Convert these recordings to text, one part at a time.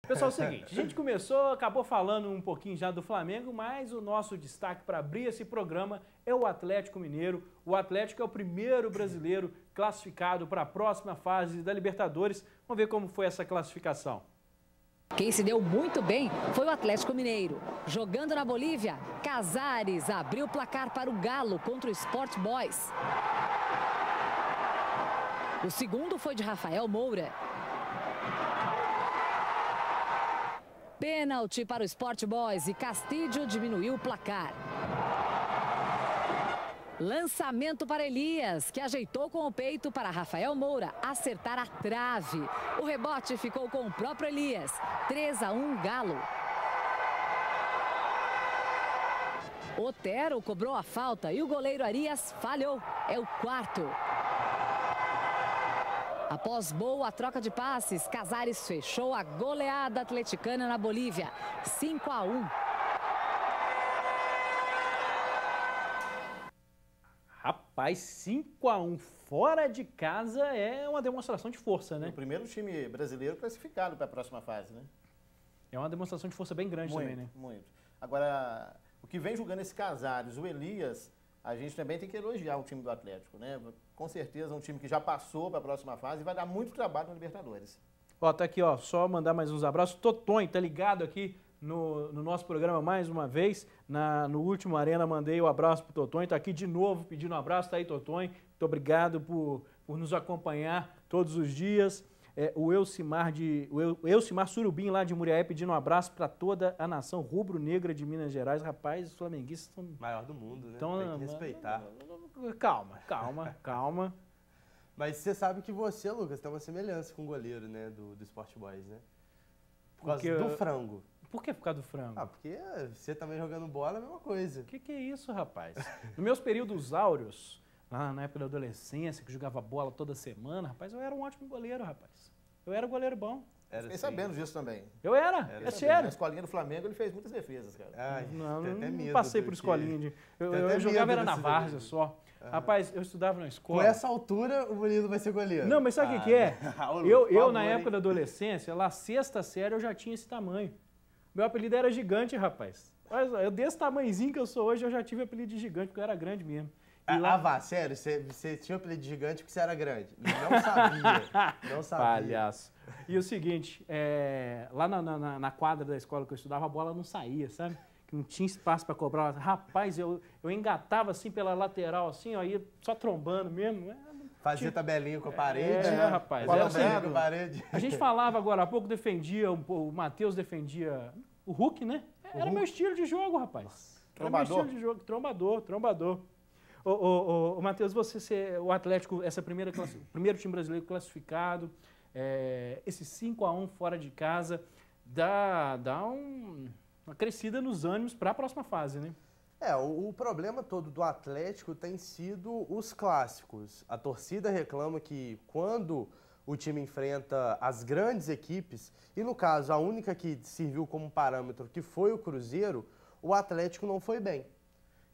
Pessoal, é o seguinte, a gente acabou falando um pouquinho já do Flamengo, mas o nosso destaque para abrir esse programa é o Atlético Mineiro. O Atlético é o primeiro brasileiro classificado para a próxima fase da Libertadores. Vamos ver como foi essa classificação. Quem se deu muito bem foi o Atlético Mineiro. Jogando na Bolívia, Casares abriu o placar para o Galo contra o Sport Boys. O segundo foi de Rafael Moura. Pênalti para o Sport Boys e Castillo diminuiu o placar. Lançamento para Elias, que ajeitou com o peito para Rafael Moura acertar a trave. O rebote ficou com o próprio Elias. 3-1 Galo. Otero cobrou a falta e o goleiro Arias falhou. É o quarto. Após boa troca de passes, Casares fechou a goleada atleticana na Bolívia. 5-1. Rapaz, 5-1 fora de casa é uma demonstração de força, né? O primeiro time brasileiro classificado para a próxima fase, né? É uma demonstração de força bem grande também, né? Muito. Agora, o que vem jogando esse Casares, o Elias, a gente também tem que elogiar o time do Atlético, né? Com certeza um time que já passou para a próxima fase e vai dar muito trabalho no Libertadores. Ó, tá aqui, ó, só mandar mais uns abraços. Totonho, tá ligado aqui no nosso programa mais uma vez. No último Arena mandei o abraço pro Totonho, tá aqui de novo pedindo um abraço, tá aí Totonho. Muito obrigado por nos acompanhar todos os dias. O Elcimar Surubim lá de Muriaé pedindo um abraço para toda a nação rubro-negra de Minas Gerais. Rapaz, os flamenguistas estão... Maior do mundo, né? Então, tem que respeitar. Calma. Mas você sabe que você, Lucas, tem uma semelhança com o goleiro, né, do Sport Boys, né? Por causa do frango. Por que por causa do frango? Porque você também jogando bola é a mesma coisa. Que é isso, rapaz? Nos meus períodos áureos, lá na época da adolescência, que jogava bola toda semana, rapaz, eu era um ótimo goleiro, rapaz. Eu era goleiro bom. Fiquei sabendo disso também. Eu era é sério. Na escolinha do Flamengo ele fez muitas defesas, cara. Ai, não passei por escolinha. Eu jogava era na várzea só. Rapaz, eu estudava na escola. Com essa altura, o Murilo vai ser goleiro. Não, mas sabe o que é? Eu, na época da adolescência, lá sexta série, eu já tinha esse tamanho. Meu apelido era gigante, rapaz. Eu desse tamanhozinho que eu sou hoje, eu já tive apelido de gigante, porque eu era grande mesmo. Sério? Você tinha apelido de gigante porque você era grande? Não sabia. Não sabia. Palhaço. E o seguinte, lá na quadra da escola que eu estudava, a bola não saía, sabe? Que não tinha espaço para cobrar. Rapaz, eu engatava assim pela lateral, assim, ó, ia só trombando mesmo. Fazia tabelinha com a parede. Rapaz. Com a parede. A gente falava agora há pouco, defendia, o Matheus defendia o Hulk, né? Era meu estilo de jogo, rapaz. Trombador? Era meu estilo de jogo, trombador. Ô Matheus, o Atlético, primeiro time brasileiro classificado, esse 5-1 fora de casa, dá uma crescida nos ânimos para a próxima fase, né? O problema todo do Atlético tem sido os clássicos. A torcida reclama que quando o time enfrenta as grandes equipes, e no caso a única que serviu como parâmetro, que foi o Cruzeiro, o Atlético não foi bem.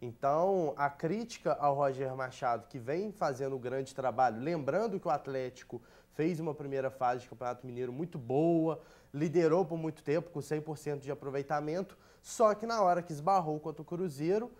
Então, a crítica ao Roger Machado, que vem fazendo um grande trabalho, lembrando que o Atlético fez uma primeira fase de Campeonato Mineiro muito boa, liderou por muito tempo, com 100% de aproveitamento, só que na hora que esbarrou contra o Cruzeiro,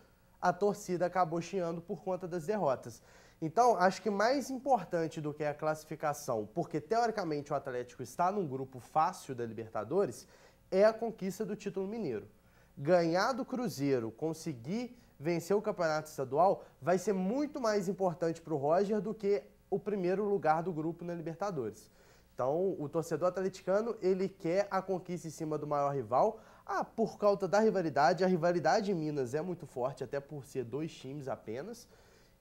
a torcida acabou chiando por conta das derrotas. Então, acho que mais importante do que a classificação, porque teoricamente o Atlético está num grupo fácil da Libertadores, é a conquista do título mineiro. Ganhar do Cruzeiro, conseguir vencer o campeonato estadual, vai ser muito mais importante para o Roger do que o primeiro lugar do grupo na Libertadores. Então, o torcedor atleticano, ele quer a conquista em cima do maior rival, por causa da rivalidade. A rivalidade em Minas é muito forte, até por ser dois times apenas.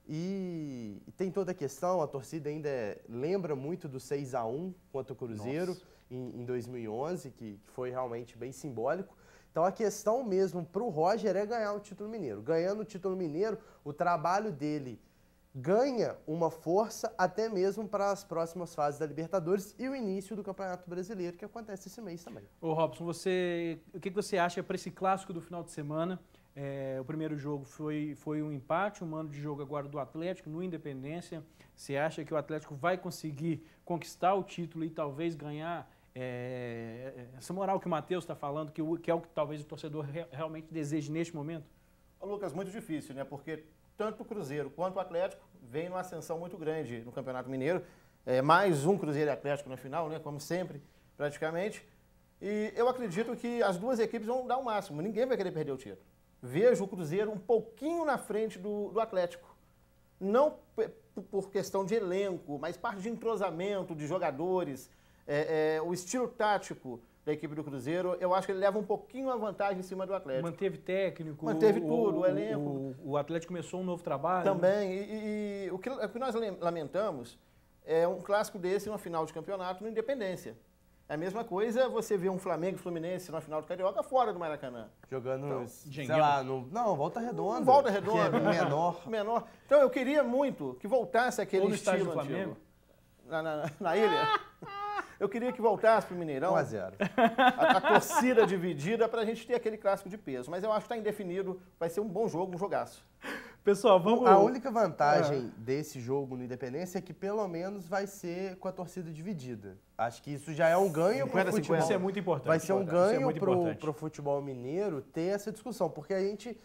E tem toda a questão, a torcida ainda lembra muito do 6-1 contra o Cruzeiro em 2011, que foi realmente bem simbólico. Então, a questão mesmo para o Roger é ganhar o título mineiro. Ganhando o título mineiro, o trabalho dele ganha uma força até mesmo para as próximas fases da Libertadores e o início do Campeonato Brasileiro, que acontece esse mês também. Ô Robson, o que você acha para esse clássico do final de semana? O primeiro jogo foi um empate, um mando de jogo agora do Atlético no Independência. Você acha que o Atlético vai conseguir conquistar o título e talvez ganhar essa moral que o Matheus está falando, que é o que talvez o torcedor realmente deseje neste momento? Ô, Lucas, muito difícil, né? Porque tanto o Cruzeiro quanto o Atlético vem numa ascensão muito grande no Campeonato Mineiro. Mais um Cruzeiro e Atlético na final, né? Como sempre, praticamente. E eu acredito que as duas equipes vão dar o máximo. Ninguém vai querer perder o título. Vejo o Cruzeiro um pouquinho na frente do Atlético. Não por questão de elenco, mas parte de entrosamento de jogadores, o estilo tático da equipe do Cruzeiro, eu acho que ele leva um pouquinho a vantagem em cima do Atlético. Manteve técnico. Manteve tudo, o elenco. O Atlético começou um novo trabalho. Também. E o que nós lamentamos é um clássico desse numa final de campeonato no Independência. É a mesma coisa você ver um Flamengo e Fluminense na final do Carioca fora do Maracanã. Jogando, então, sei lá, Volta Redonda. Volta Redonda. Que é menor. Então eu queria muito que voltasse aquele estilo do Flamengo. Na ilha. Eu queria que voltasse pro Mineirão. 1-0. A torcida dividida para a gente ter aquele clássico de peso. Mas eu acho que está indefinido. Vai ser um bom jogo, um jogaço. Pessoal, vamos... A única vantagem desse jogo no Independência é que pelo menos vai ser com a torcida dividida. Acho que isso já é um ganho para o futebol. Isso é muito importante. Vai ser um ganho para o futebol mineiro ter essa discussão, porque a gente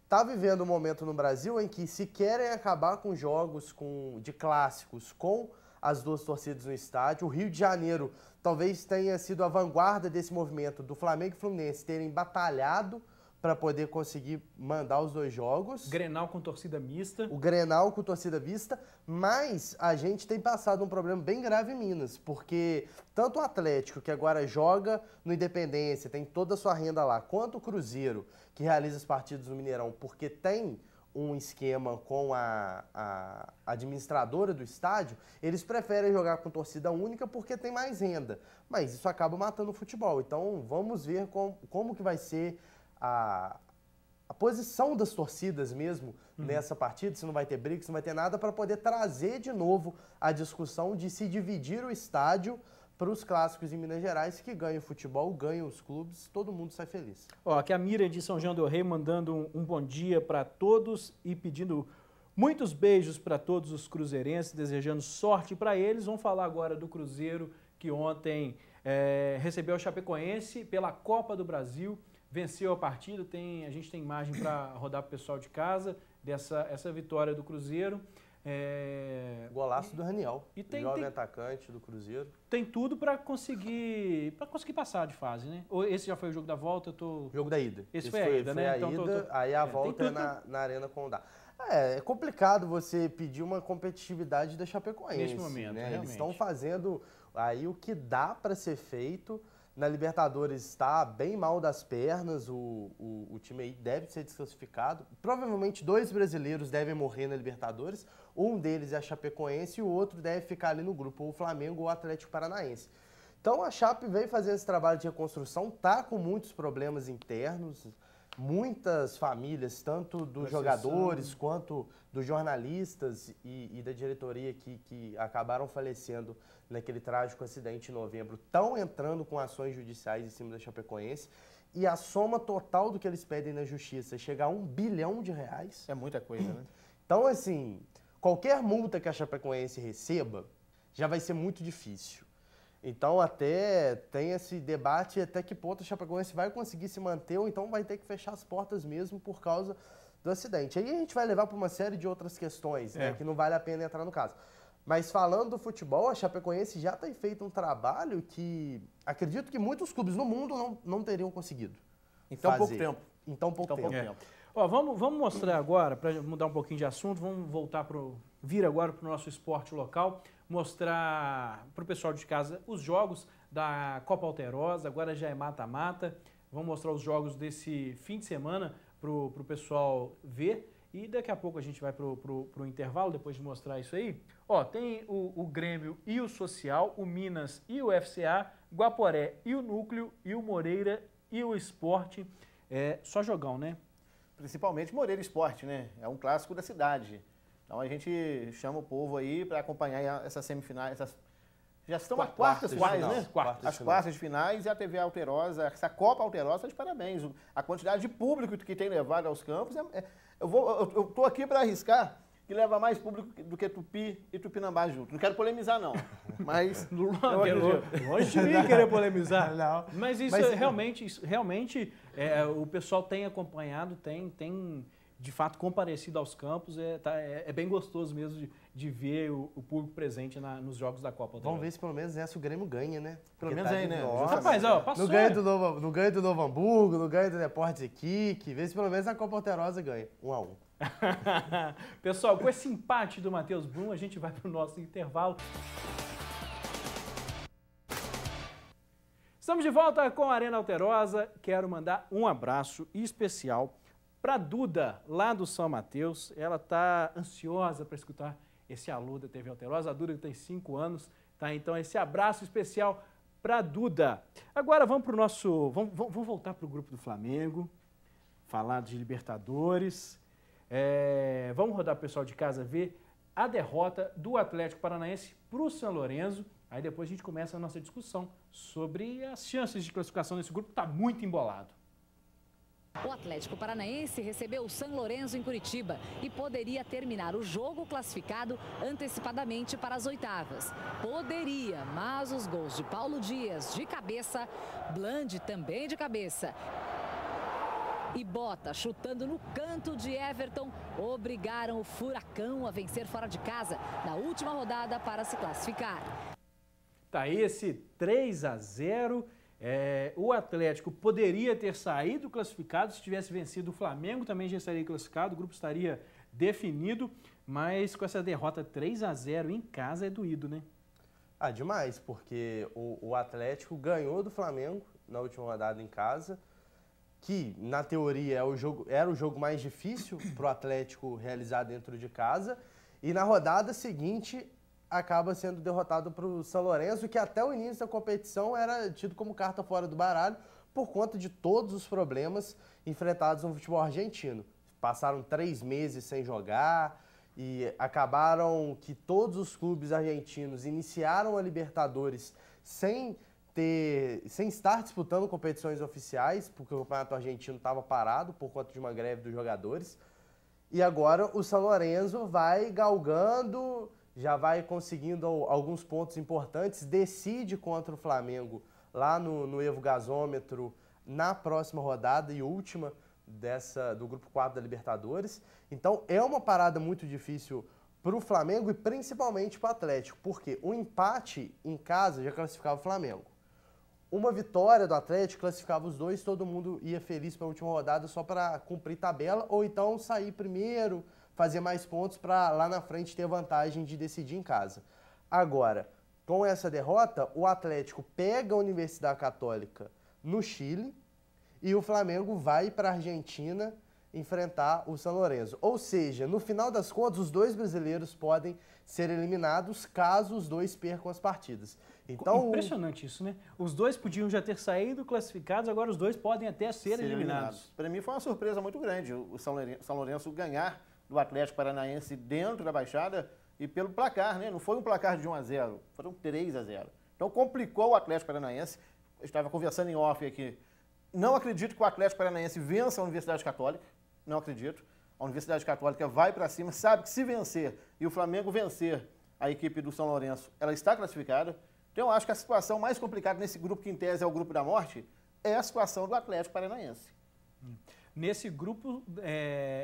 está vivendo um momento no Brasil em que se querem acabar com jogos de clássicos com as duas torcidas no estádio. O Rio de Janeiro talvez tenha sido a vanguarda desse movimento do Flamengo e Fluminense terem batalhado para poder conseguir mandar os dois jogos. Grenal com torcida mista. O Grenal com torcida mista, mas a gente tem passado um problema bem grave em Minas, porque tanto o Atlético, que agora joga no Independência, tem toda a sua renda lá, quanto o Cruzeiro, que realiza os partidos no Mineirão, porque tem um esquema com a administradora do estádio, eles preferem jogar com torcida única porque tem mais renda. Mas isso acaba matando o futebol. Então vamos ver como que vai ser a posição das torcidas mesmo nessa partida, se não vai ter briga, se não vai ter nada, para poder trazer de novo a discussão de se dividir o estádio para os clássicos em Minas Gerais, que ganha o futebol, ganha os clubes, todo mundo sai feliz. Ó, aqui a Miriam de São João del Rei mandando um bom dia para todos e pedindo muitos beijos para todos os cruzeirenses, desejando sorte para eles. Vamos falar agora do Cruzeiro, que ontem recebeu o Chapecoense pela Copa do Brasil. Venceu a partida, a gente tem imagem para rodar para o pessoal de casa essa vitória do Cruzeiro. Golaço do Raniel, jovem atacante do Cruzeiro. Tem tudo para conseguir passar de fase, né? Esse já foi o jogo da volta? Jogo da ida. Esse foi a ida, né? Então, aí a volta é na Arena Condá. É complicado você pedir uma competitividade da Chapecoense. Neste momento, né? realmente. Eles estão fazendo aí o que dá para ser feito. Na Libertadores está bem mal das pernas, o time aí deve ser desclassificado. Provavelmente 2 brasileiros devem morrer na Libertadores. Um deles é a Chapecoense e o outro deve ficar ali no grupo, ou o Flamengo ou o Atlético Paranaense. Então a Chape vem fazendo esse trabalho de reconstrução, está com muitos problemas internos, muitas famílias, tanto dos jogadores quanto dos jornalistas e da diretoria que acabaram falecendo naquele trágico acidente em novembro, estão entrando com ações judiciais em cima da Chapecoense, e a soma total do que eles pedem na justiça chega a R$1 bilhão. É muita coisa, né? Então, assim, qualquer multa que a Chapecoense receba já vai ser muito difícil. Então, até tem esse debate até que ponto a Chapecoense vai conseguir se manter ou então vai ter que fechar as portas mesmo por causa do acidente. Aí a gente vai levar para uma série de outras questões, né, que não vale a pena entrar no caso. Mas falando do futebol, a Chapecoense já tem feito um trabalho que acredito que muitos clubes no mundo não teriam conseguido fazer. Em tão pouco tempo. Ó, vamos mostrar agora, para mudar um pouquinho de assunto, vamos vir agora para o nosso esporte local, mostrar para o pessoal de casa os jogos da Copa Alterosa, agora já é mata-mata. Vamos mostrar os jogos desse fim de semana para o pessoal ver. E daqui a pouco a gente vai para o intervalo, depois de mostrar isso aí. Ó, tem o Grêmio e o Social, o Minas e o FCA, Guaporé e o Núcleo, e o Moreira e o Sport. Só jogão, né? Principalmente Moreira Sport, né? É um clássico da cidade. Então a gente chama o povo aí para acompanhar essas semifinais, já estão as quartas finais, né? As quartas de finais, e a TV Alterosa, essa Copa Alterosa, de parabéns. A quantidade de público que tem levado aos campos, eu estou aqui para arriscar que leva mais público do que Tupi e Tupinambá junto. Não quero polemizar, não. Mas Longe de mim querer polemizar. Não. Mas realmente o pessoal tem acompanhado, tem de fato comparecido aos campos. É bem gostoso mesmo de ver o público presente nos jogos da Copa. Vamos ver se pelo menos essa o Grêmio ganha, né? Pelo menos aí, né? Rapaz, ó, passou. Não ganha do Novo Hamburgo, não ganha do Deportes Iquique. Vê se pelo menos a Copa Alterosa ganha. 1-1. Pessoal, com esse empate do Matheus Brum, a gente vai para o nosso intervalo. Estamos de volta com a Arena Alterosa. Quero mandar um abraço especial para a Duda, lá do São Mateus. Ela está ansiosa para escutar esse alô da TV Alterosa. A Duda que tem 5 anos, tá? Então esse abraço especial para a Duda. Agora vamos para o nosso... Vamos voltar para o grupo do Flamengo, falar de Libertadores. Vamos rodar o pessoal de casa ver a derrota do Atlético Paranaense para o São Lourenço. Aí depois a gente começa a nossa discussão sobre as chances de classificação desse grupo, que está muito embolado. O Atlético Paranaense recebeu o São Lourenço em Curitiba e poderia terminar o jogo classificado antecipadamente para as oitavas. Poderia, mas os gols de Paulo Dias de cabeça, Bland também de cabeça e Bota chutando no canto de Everton obrigaram o Furacão a vencer fora de casa na última rodada para se classificar. Tá esse 3-0. O Atlético poderia ter saído classificado, se tivesse vencido o Flamengo também já estaria classificado, o grupo estaria definido, mas com essa derrota 3-0 em casa é doído, né? Ah, demais, porque o Atlético ganhou do Flamengo na última rodada em casa, que na teoria era o jogo mais difícil para o Atlético realizar dentro de casa, e na rodada seguinte acaba sendo derrotado para o São Lourenço, que até o início da competição era tido como carta fora do baralho por conta de todos os problemas enfrentados no futebol argentino. Passaram 3 meses sem jogar e acabaram que todos os clubes argentinos iniciaram a Libertadores sem estar disputando competições oficiais, porque o campeonato argentino estava parado por conta de uma greve dos jogadores. E agora o São Lourenço vai galgando, já vai conseguindo alguns pontos importantes, decide contra o Flamengo lá no Evo Gasômetro na próxima rodada e última do Grupo 4 da Libertadores. Então é uma parada muito difícil para o Flamengo e principalmente para o Atlético, porque o empate em casa já classificava o Flamengo. Uma vitória do Atlético classificava os dois, todo mundo ia feliz para a última rodada só para cumprir tabela, ou então sair primeiro, fazer mais pontos para lá na frente ter vantagem de decidir em casa. Agora, com essa derrota, o Atlético pega a Universidade Católica no Chile e o Flamengo vai para a Argentina enfrentar o São Lourenço. Ou seja, no final das contas, os dois brasileiros podem ser eliminados caso os dois percam as partidas. Então, impressionante isso, né? Os dois podiam já ter saído classificados, agora os dois podem até ser eliminados. Para mim foi uma surpresa muito grande o São Lourenço ganhar do Atlético Paranaense dentro da Baixada e pelo placar, né? Não foi um placar de 1-0, foram 3-0. Então complicou o Atlético Paranaense. Eu estava conversando em off aqui. Não acredito que o Atlético Paranaense vença a Universidade Católica. Não acredito. A Universidade Católica vai para cima, sabe que se vencer e o Flamengo vencer a equipe do São Lourenço, ela está classificada. Então eu acho que a situação mais complicada nesse grupo, que em tese é o grupo da morte, é a situação do Atlético Paranaense. Nesse grupo,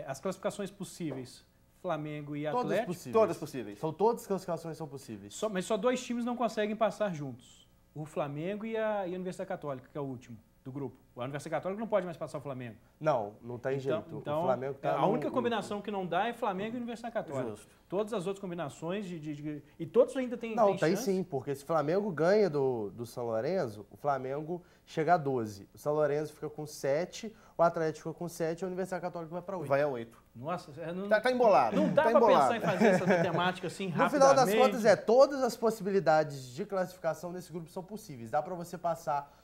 as classificações possíveis, Flamengo e Atlético... Todas possíveis. Todas as classificações são possíveis. Mas só 2 times não conseguem passar juntos. O Flamengo e a Universidade Católica, que é o último do grupo. A Universidade Católica não pode mais passar o Flamengo. Não tem jeito. Então, o Flamengo tá a única combinação que não dá é Flamengo e Universidade Católica. Justo. Todas as outras combinações e todos ainda têm Não, tem chance. sim, porque se o Flamengo ganha do São Lourenço, o Flamengo chega a 12. O São Lourenço fica com 7, o Atlético fica com 7 e a Universidade Católica vai para 8. Vai a 8. Nossa, tá embolado. Não dá tá para embolado. pensar em fazer essa matemática assim rapidamente. No final das contas, todas as possibilidades de classificação desse grupo são possíveis. Dá para você passar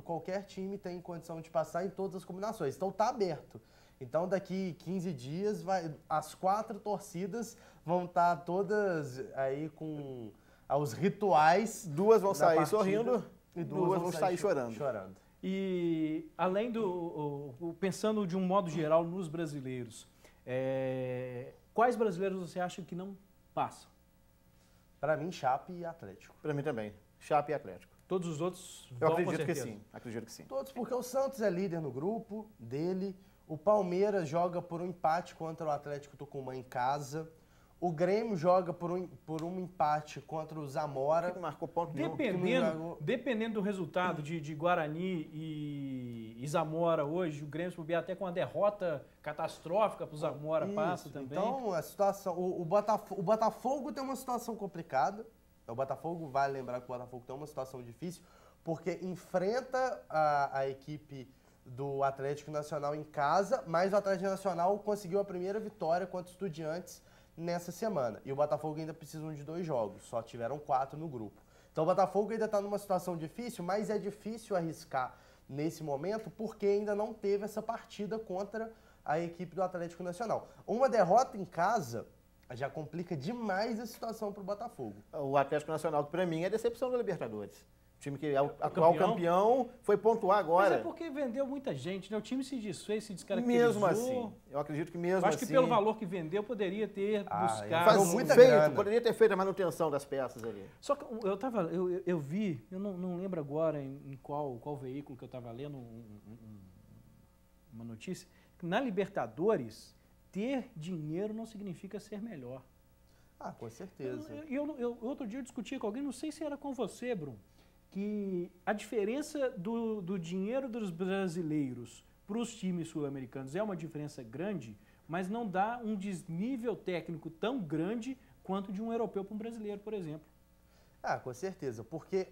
qualquer time tem condição de passar em todas as combinações. Então tá aberto. Então daqui 15 dias as 4 torcidas vão estar todas aí com os rituais. 2 vão sair sorrindo e 2 vão sair chorando. E além pensando de um modo geral nos brasileiros, Quais brasileiros você acha que não passam? Para mim, Chape e Atlético. Para mim também. Chape e Atlético. Todos os outros Eu vão, acredito com que certeza. sim. Acredito que sim. Todos, porque o Santos é líder no grupo dele, o Palmeiras joga por um empate contra o Atlético Tucumã em casa, o Grêmio joga por um empate contra o Zamora. Que marcou ponto nenhum. Dependendo do resultado de Guarani e Zamora hoje, o Grêmio se bobear até com uma derrota catastrófica para o Zamora passa também. Então, a situação. O Botafogo tem uma situação complicada. O Botafogo, vale lembrar que o Botafogo tem uma situação difícil, porque enfrenta a equipe do Atlético Nacional em casa, mas o Atlético Nacional conseguiu a primeira vitória contra o Estudiantes nessa semana. E o Botafogo ainda precisa de 2 jogos, só tiveram 4 no grupo. Então o Botafogo ainda está numa situação difícil, mas é difícil arriscar nesse momento porque ainda não teve essa partida contra a equipe do Atlético Nacional. Uma derrota em casa já complica demais a situação para o Botafogo. O Atlético Nacional, que para mim é decepção da Libertadores. O time que é o atual campeão foi pontuar agora. Mas é porque vendeu muita gente, né? O time se desfez, se descaracterizou. Mesmo assim, eu acredito que mesmo assim... Eu acho que pelo valor que vendeu, poderia ter buscado... Poderia ter feito a manutenção das peças ali. Só que eu vi, eu não lembro agora em qual veículo que eu estava lendo uma notícia, que na Libertadores, ter dinheiro não significa ser melhor. Ah, com certeza. Outro dia eu discuti com alguém, não sei se era com você, Bruno, que a diferença do dinheiro dos brasileiros para os times sul-americanos é uma diferença grande, mas não dá um desnível técnico tão grande quanto de um europeu para um brasileiro, por exemplo. Ah, com certeza, porque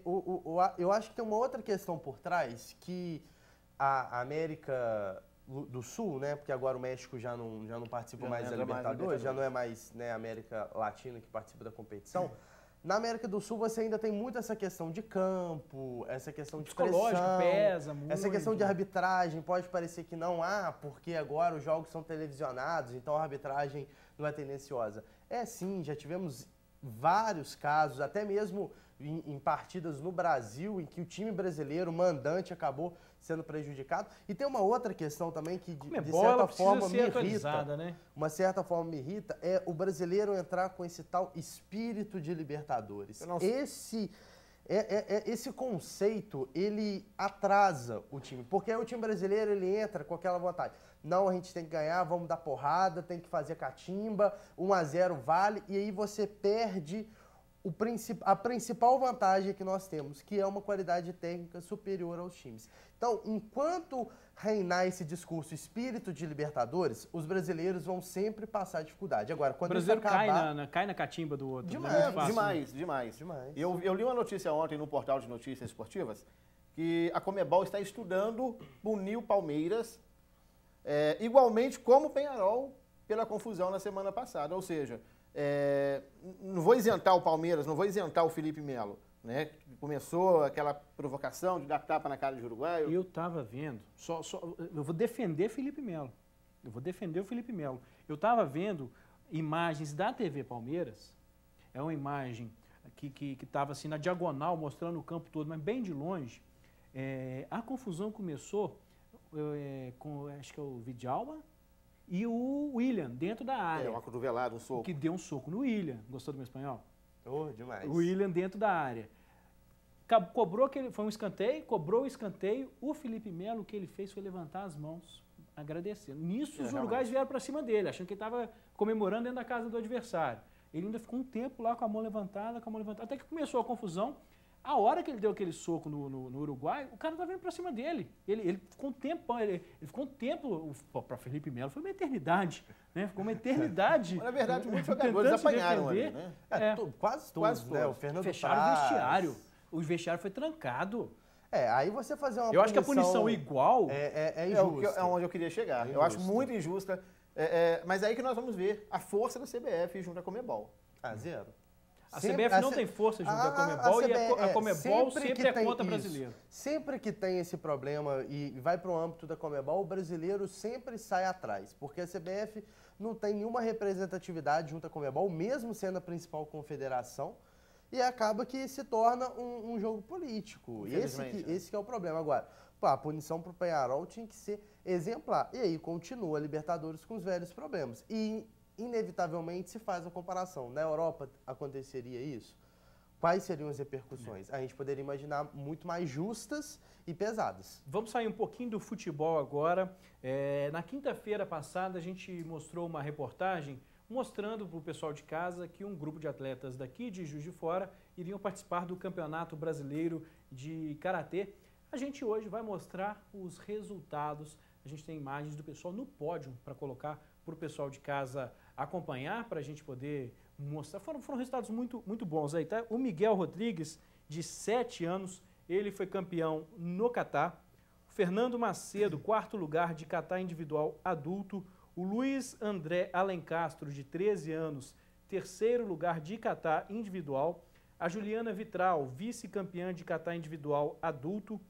eu acho que tem uma outra questão por trás, que a América do Sul, né, porque agora o México já não participa mais da Libertadores, já não é mais, né, a América Latina que participa da competição. Na América do Sul você ainda tem muito essa questão de campo, essa questão de pressão, pesa muito. Essa questão de arbitragem, pode parecer que não há, porque agora os jogos são televisionados, então a arbitragem não é tendenciosa. É sim, já tivemos vários casos, até mesmo em partidas no Brasil, em que o time brasileiro, o mandante, acabou sendo prejudicado. E tem uma outra questão também que, de certa forma, me irrita. Né? Uma certa forma me irrita, é o brasileiro entrar com esse tal espírito de Libertadores. Esse conceito, ele atrasa o time. Porque aí o time brasileiro, ele entra com aquela vontade. Não, a gente tem que ganhar, vamos dar porrada, tem que fazer catimba, 1-0 vale, e aí você perde a principal vantagem que nós temos, que é uma qualidade técnica superior aos times. Então, enquanto reinar esse discurso espírito de Libertadores, os brasileiros vão sempre passar dificuldade. Agora, quando o brasileiro cai na catimba do outro. Demais. Eu li uma notícia ontem no portal de notícias esportivas que a Conmebol está estudando punir o Palmeiras igualmente como o Peñarol pela confusão na semana passada. Ou seja, não vou isentar o Palmeiras, não vou isentar o Felipe Melo, né? Começou aquela provocação de dar tapa na cara de Uruguai. Eu estava vendo, eu vou defender Felipe Melo. Eu estava vendo imagens da TV Palmeiras, é uma imagem que estava assim na diagonal, mostrando o campo todo, mas bem de longe. A confusão começou com, acho que é o Vidalba, e o William, dentro da área. Uma cotovelada, um soco. Que deu um soco no William. Gostou do meu espanhol? Demais. O William dentro da área. Foi um escanteio, cobrou o escanteio. O Felipe Melo, o que ele fez foi levantar as mãos, agradecendo. Nisso, os uruguaios vieram para cima dele, achando que ele estava comemorando dentro da casa do adversário. Ele ainda ficou um tempo lá com a mão levantada, até que começou a confusão. A hora que ele deu aquele soco no Uruguai, o cara estava vindo para cima dele. Ele ficou um tempão, para Felipe Melo foi uma eternidade, né? Ficou uma eternidade. Na verdade, muitos jogadores apanharam ali, né? Quase todos, né? O Fernando fecharam o vestiário. O vestiário foi trancado. Aí você fazer uma punição... Eu acho que a punição igual... É injusta. É onde eu queria chegar. Eu acho muito injusta. Mas é aí que nós vamos ver a força da CBF junto à Conmebol. Zero. A CBF não tem força junto à Conmebol e a Conmebol sempre é contra brasileiro. Sempre que tem esse problema e vai para o âmbito da Conmebol, o brasileiro sempre sai atrás, porque a CBF não tem nenhuma representatividade junto à Conmebol, mesmo sendo a principal confederação, e acaba que se torna um jogo político. Esse que é o problema. Agora, a punição para o Peñarol tinha que ser exemplar. E aí continua a Libertadores com os velhos problemas. E inevitavelmente se faz a comparação. Na Europa aconteceria isso? Quais seriam as repercussões? A gente poderia imaginar muito mais justas e pesadas. Vamos sair um pouquinho do futebol agora. Na quinta-feira passada, a gente mostrou uma reportagem mostrando para o pessoal de casa que um grupo de atletas daqui de Juiz de Fora iriam participar do Campeonato Brasileiro de Karatê. A gente hoje vai mostrar os resultados. A gente tem imagens do pessoal no pódio para colocar para o pessoal de casa acompanhar, para a gente poder mostrar. Foram resultados muito bons aí, tá? O Miguel Rodrigues, de 7 anos, ele foi campeão no Catar. O Fernando Macedo, 4º lugar de Catar individual adulto. O Luiz André Alencastro, de 13 anos, 3º lugar de Catar individual. A Juliana Vitral, vice-campeã de Catar individual adulto.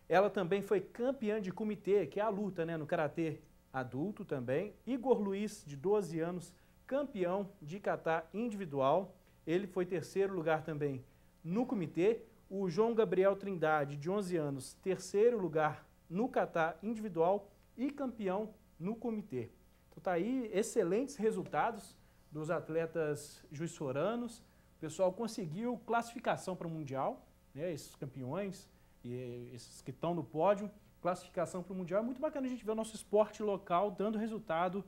Ela também foi campeã de comitê, que é a luta, né, no karatê adulto também. Igor Luiz, de 12 anos, campeão de Catar individual. Ele foi 3º lugar também no comitê. O João Gabriel Trindade, de 11 anos, 3º lugar no Catar individual e campeão no comitê. Então tá aí excelentes resultados dos atletas juiz-foranos. O pessoal conseguiu classificação para o Mundial, né, esses campeões e esses que estão no pódio, classificação para o Mundial. É muito bacana a gente ver o nosso esporte local dando resultado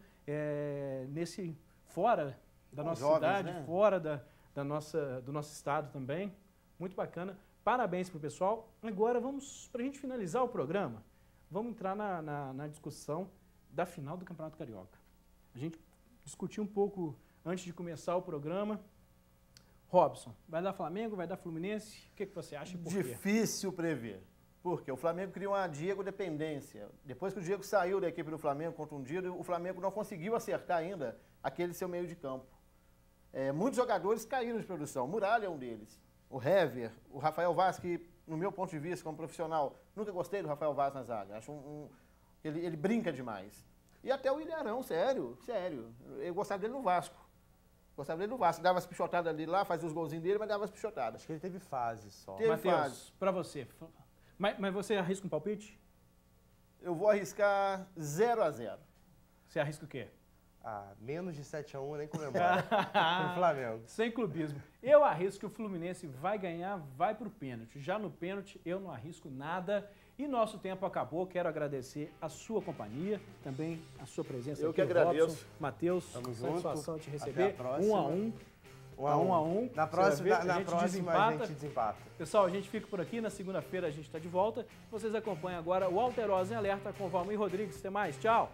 fora da nossa cidade, né? Fora do nosso estado também. Muito bacana. Parabéns para o pessoal. Agora vamos, para a gente finalizar o programa, vamos entrar na discussão da final do Campeonato Carioca. A gente discutiu um pouco antes de começar o programa. Robson, vai dar Flamengo, vai dar Fluminense? O que você acha e por quê? Difícil prever. Porque o Flamengo criou uma Diego dependência. Depois que o Diego saiu da equipe do Flamengo contundido, o Flamengo não conseguiu acertar ainda aquele seu meio de campo. Muitos jogadores caíram de produção. O Muralha é um deles. O Hever, o Rafael Vaz, que, no meu ponto de vista, como profissional, nunca gostei do Rafael Vaz na zaga. Acho ele brinca demais. E até o Ilharão, sério. Eu gostava dele no Vasco. Dava as pichotadas ali lá, fazia os golzinhos dele, mas dava as pichotadas. Acho que ele teve fases só. Matheus, para você. Mas você arrisca um palpite? Eu vou arriscar 0-0. Você arrisca o quê? Menos de 7-1, nem comemora. Pro Flamengo. Sem clubismo. Eu arrisco que o Fluminense vai ganhar, vai pro pênalti. Já no pênalti, eu não arrisco nada. E nosso tempo acabou. Quero agradecer a sua companhia, também a sua presença eu aqui. Eu que agradeço. Robson, Matheus, satisfação de te receber. Até a próxima. 1 a 1. Na próxima a gente desempata. Pessoal, a gente fica por aqui. Na segunda-feira a gente está de volta. Vocês acompanham agora o Alterosa em Alerta com o Valmir Rodrigues. Até mais. Tchau.